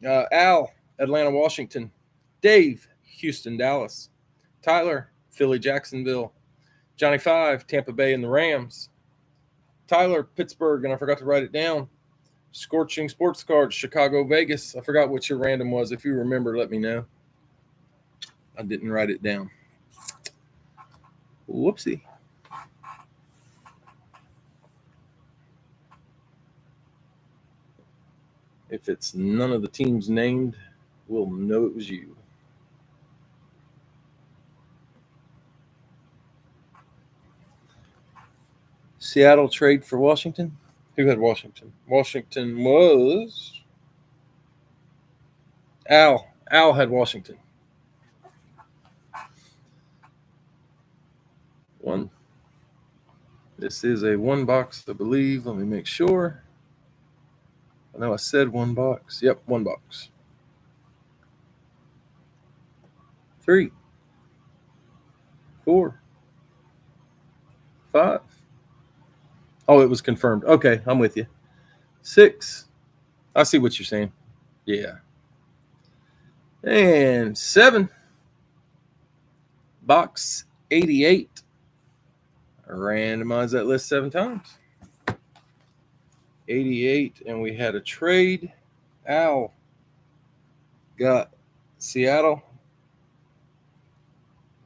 Al, Atlanta, Washington. Dave, Houston, Dallas. Tyler, Philly, Jacksonville. Johnny 5, Tampa Bay and the Rams. Tyler, Pittsburgh, and I forgot to write it down. Scorching Sports Cards, Chicago, Vegas. I forgot what your random was. If you remember, let me know. I didn't write it down. Whoopsie. If it's none of the teams named, we'll know it was you. Seattle trade for Washington? Who had Washington? Washington was Al. Al had Washington. One. This is a one box, I believe. Let me make sure. I know I said one box. Yep, one box. 3, 4, 5. Oh, it was confirmed. Okay, I'm with you. 6. I see what you're saying. Yeah. And 7. Box 88. I randomized that list 7 times. 88, and we had a trade. Al got Seattle.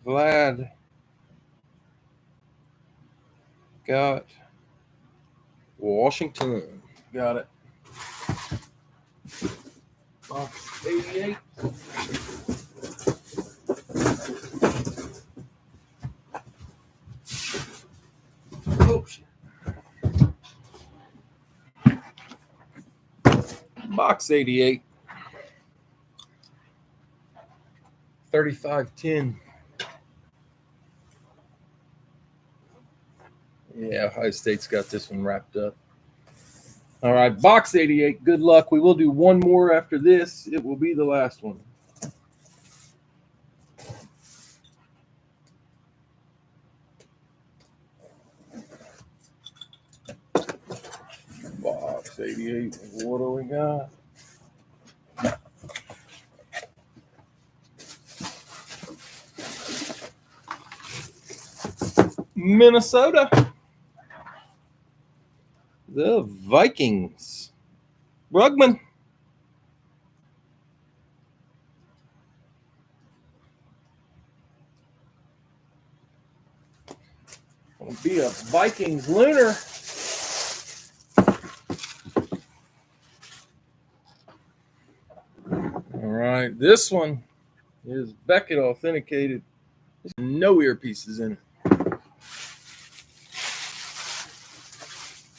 Vlad got Washington. Got it. Box 88. Oh, shit. Box 88. 3510. Yeah, Ohio State's got this one wrapped up. All right, box 88. Good luck. We will do one more after this. It will be the last one. Box 88. What do we got? Minnesota. The Vikings. Brugman. Gonna be a Vikings lunar. All right, this one is Beckett authenticated. There's no earpieces in it.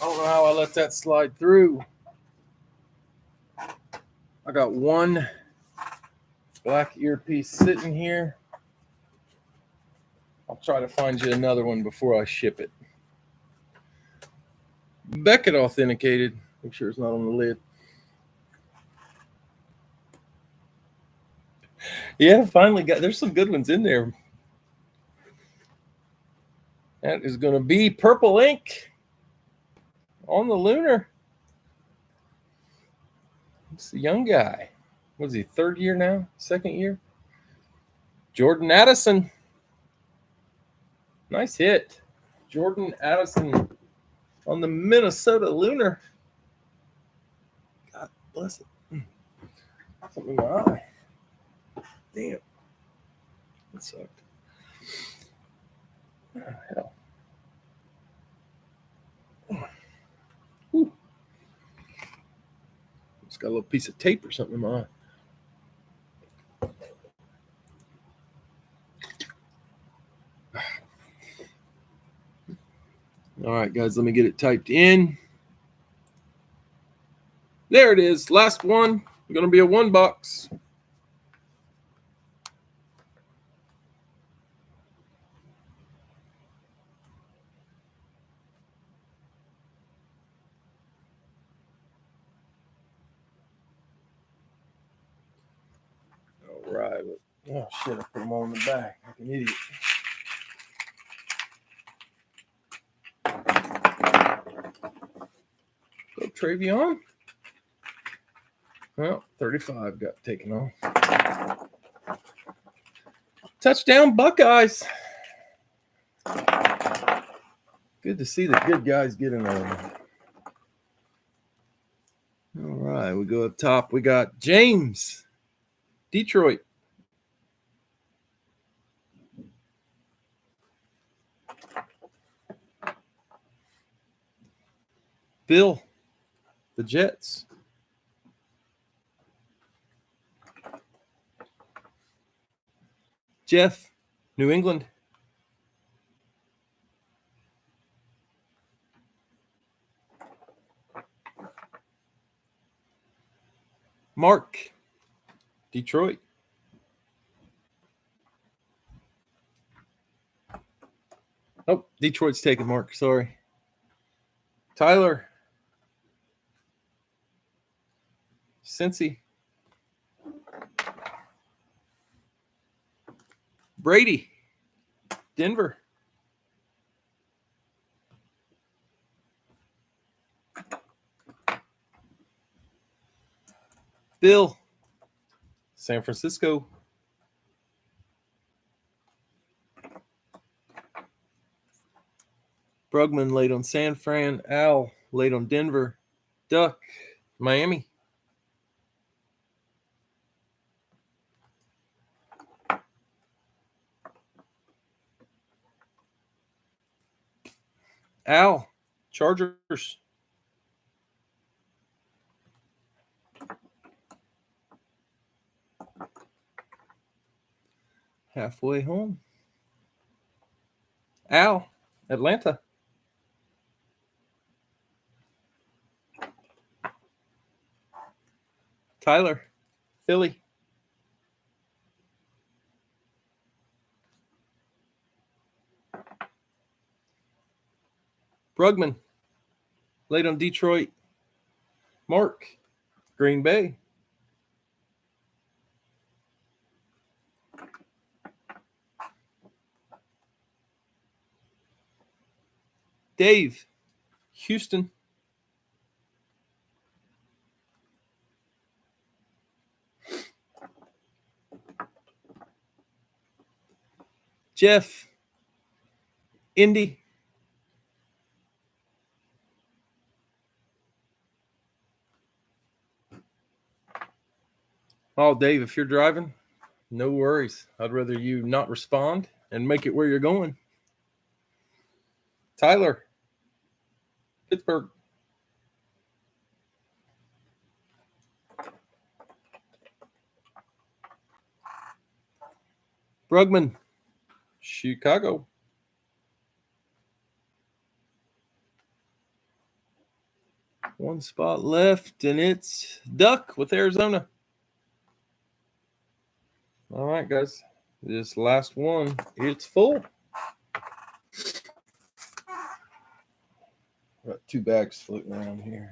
I don't know how I let that slide through. I got one black earpiece sitting here. I'll try to find you another one before I ship it. Beckett authenticated. Make sure it's not on the lid. Yeah, finally got. There's some good ones in there. That is going to be purple ink on the lunar. It's the young guy. What is he, third year now? Second year? Jordan Addison. Nice hit. Jordan Addison on the Minnesota lunar. God bless it. Something in my eye. Damn. That sucked. Oh, hell. Whew. It's got a little piece of tape or something in my eye. All right, guys, let me get it typed in. There it is. Last one. Going to be a one box. All right. Oh, shit. I put them all in the back. Like an idiot. Go Travion. Well, 35 got taken off. Touchdown, Buckeyes. Good to see the good guys getting on. All right, we go up top. We got James, Detroit. Bill, the Jets. Jeff, New England. Mark, Detroit. Oh, Detroit's taking Mark. Sorry. Tyler, Cincy. Brady, Denver. Bill, San Francisco. Brugman laid on San Fran. Al laid on Denver. Duck, Miami. Al, Chargers. Halfway home. Al, Atlanta. Tyler, Philly. Brugman, laid on Detroit. Mark, Green Bay. Dave, Houston. Jeff, Indy. Oh, Dave, if you're driving, no worries. I'd rather you not respond and make it where you're going. Tyler, Pittsburgh. Brugman, Chicago. One spot left, and it's Duck with Arizona. All right, guys. This last one, it's full. Got 2 bags floating around here.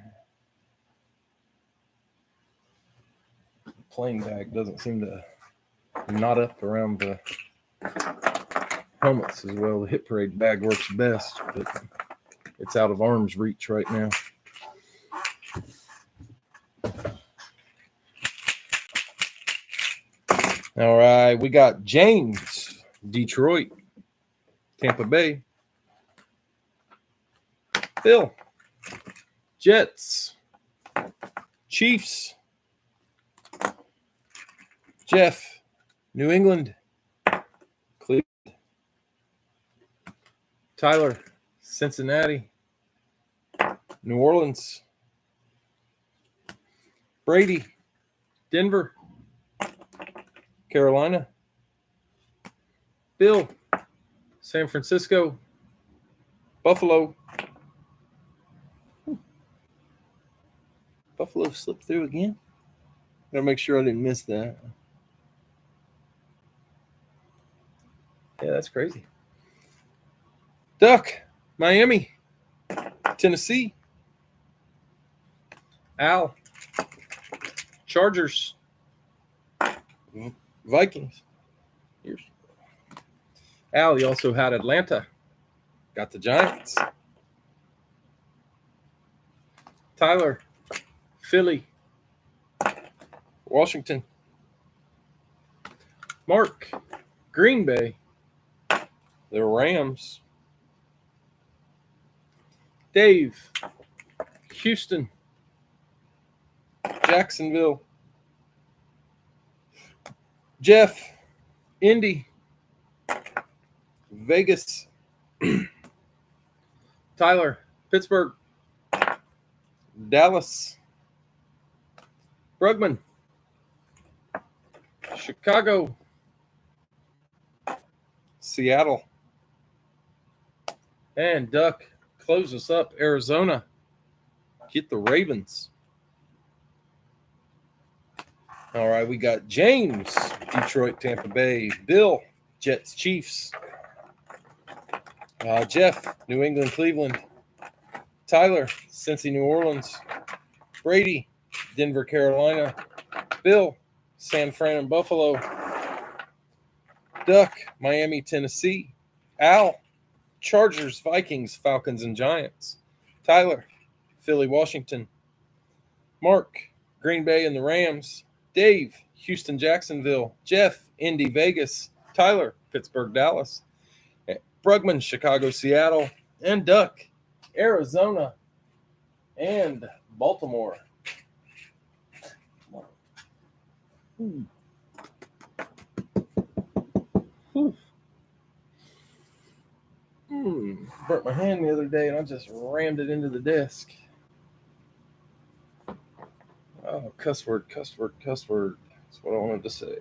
The plain bag doesn't seem to knot up around the helmets as well. The Hit Parade bag works best, but it's out of arm's reach right now. All right, we got James, Detroit, Tampa Bay. Phil, Jets, Chiefs. Jeff, New England, Cleveland. Tyler, Cincinnati, New Orleans. Brady, Denver, Carolina. Bill, San Francisco, Buffalo. Buffalo slipped through again. Gotta make sure I didn't miss that. Yeah, that's crazy. Duck, Miami, Tennessee. Al, Chargers, Vikings. Here's Al, he also had Atlanta. Got the Giants. Tyler, Philly, Washington. Mark, Green Bay, the Rams. Dave, Houston, Jacksonville. Jeff, Indy, Vegas. Tyler, Pittsburgh, Dallas. Brugman, Chicago, Seattle. And Duck, close us up, Arizona. Get the Ravens. All right, we got James, Detroit, Tampa Bay. Bill, Jets, Chiefs. Jeff, New England, Cleveland. Tyler, Cincy, New Orleans. Brady, Denver, Carolina. Bill, San Fran and Buffalo. Duck, Miami, Tennessee. Al, Chargers, Vikings, Falcons, and Giants. Tyler, Philly, Washington. Mark, Green Bay and the Rams. Dave, Houston, Jacksonville. Jeff, Indy, Vegas. Tyler, Pittsburgh, Dallas. Brugman, Chicago, Seattle. And Duck, Arizona and Baltimore. Burnt my hand the other day and I just rammed it into the desk. Oh, cuss word, cuss word, cuss word. That's what I wanted to say.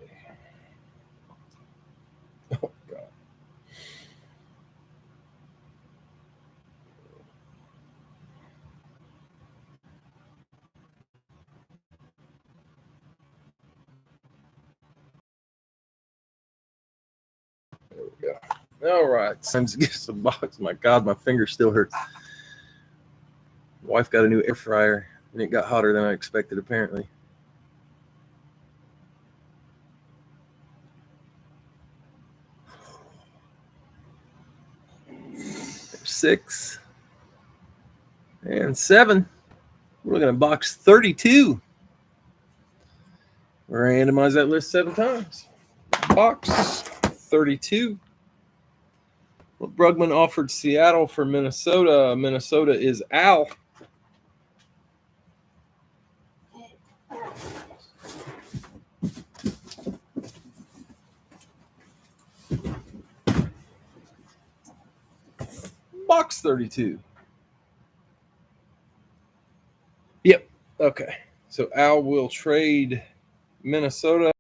Oh, God. There we go. All right. Time to get some box. My God, my finger still hurts. Wife got a new air fryer. And it got hotter than I expected, apparently. There's 6 and 7. We're looking at box 32. Randomize that list 7 times. Box 32. Well, Brugman offered Seattle for Minnesota. Minnesota is Al. Box 32. Yep. Okay. So Al will trade Minnesota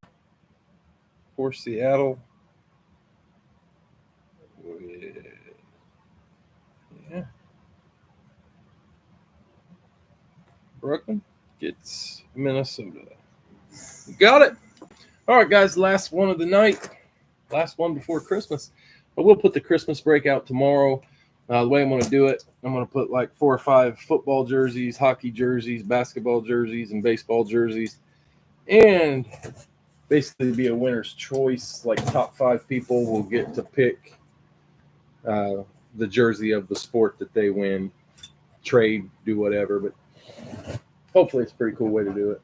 for Seattle. Yeah. Brooklyn gets Minnesota. Got it. All right, guys. Last one of the night. Last one before Christmas. But we'll put the Christmas break out tomorrow. The way I'm going to do it, I'm going to put like 4 or 5 football jerseys, hockey jerseys, basketball jerseys, and baseball jerseys. And basically be a winner's choice. Like top 5 people will get to pick the jersey of the sport that they win, trade, do whatever. But hopefully it's a pretty cool way to do it.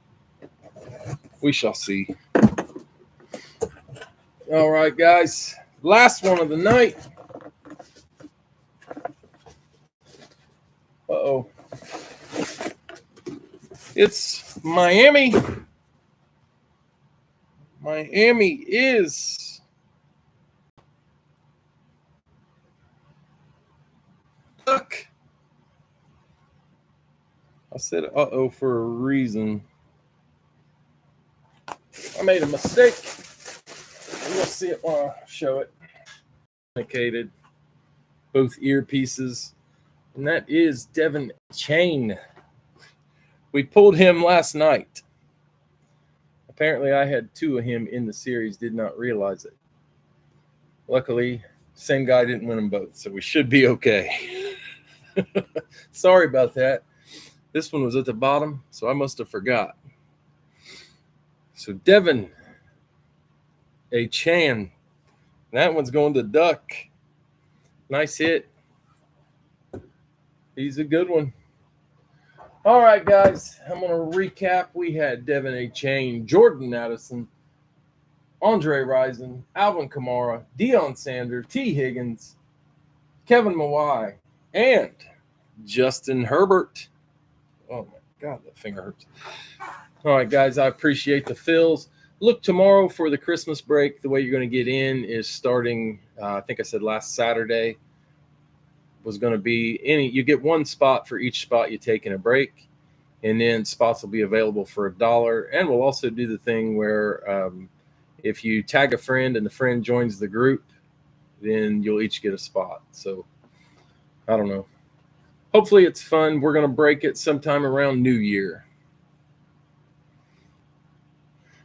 We shall see. All right, guys. Last one of the night. Uh-oh. It's Miami. Miami is Duck. I said uh-oh for a reason. I made a mistake. You'll see it when I show it. Indicated both earpieces. And that is Devin Chain. We pulled him last night. Apparently, I had 2 of him in the series, did not realize it. Luckily, same guy didn't win them both, so we should be okay. Sorry about that. This one was at the bottom, so I must have forgot. So Devin A. Chan. That one's going to Duck. Nice hit. He's a good one. All right, guys. I'm going to recap. We had Devin A. Chain, Jordan Addison, Andre Rison, Alvin Kamara, Deion Sanders, T. Higgins, Kevin Mawai, and Justin Herbert. Oh, my God, that finger hurts. All right, guys, I appreciate the fills. Look tomorrow for the Christmas break. The way you're going to get in is starting, I think I said last Saturday, was going to be you get 1 spot for each spot you take in a break, and then spots will be available for $1. And we'll also do the thing where if you tag a friend and the friend joins the group, then you'll each get a spot. So I don't know. Hopefully it's fun. We're going to break it sometime around New Year.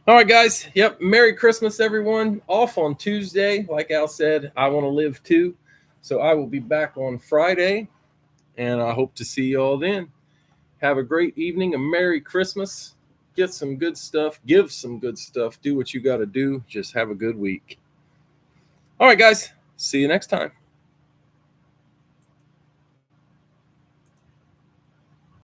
All right, guys. Yep. Merry Christmas, everyone. Off on Tuesday. Like Al said, I want to live too. So I will be back on Friday, and I hope to see you all then. Have a great evening, a Merry Christmas. Get some good stuff. Give some good stuff. Do what you got to do. Just have a good week. All right, guys. See you next time.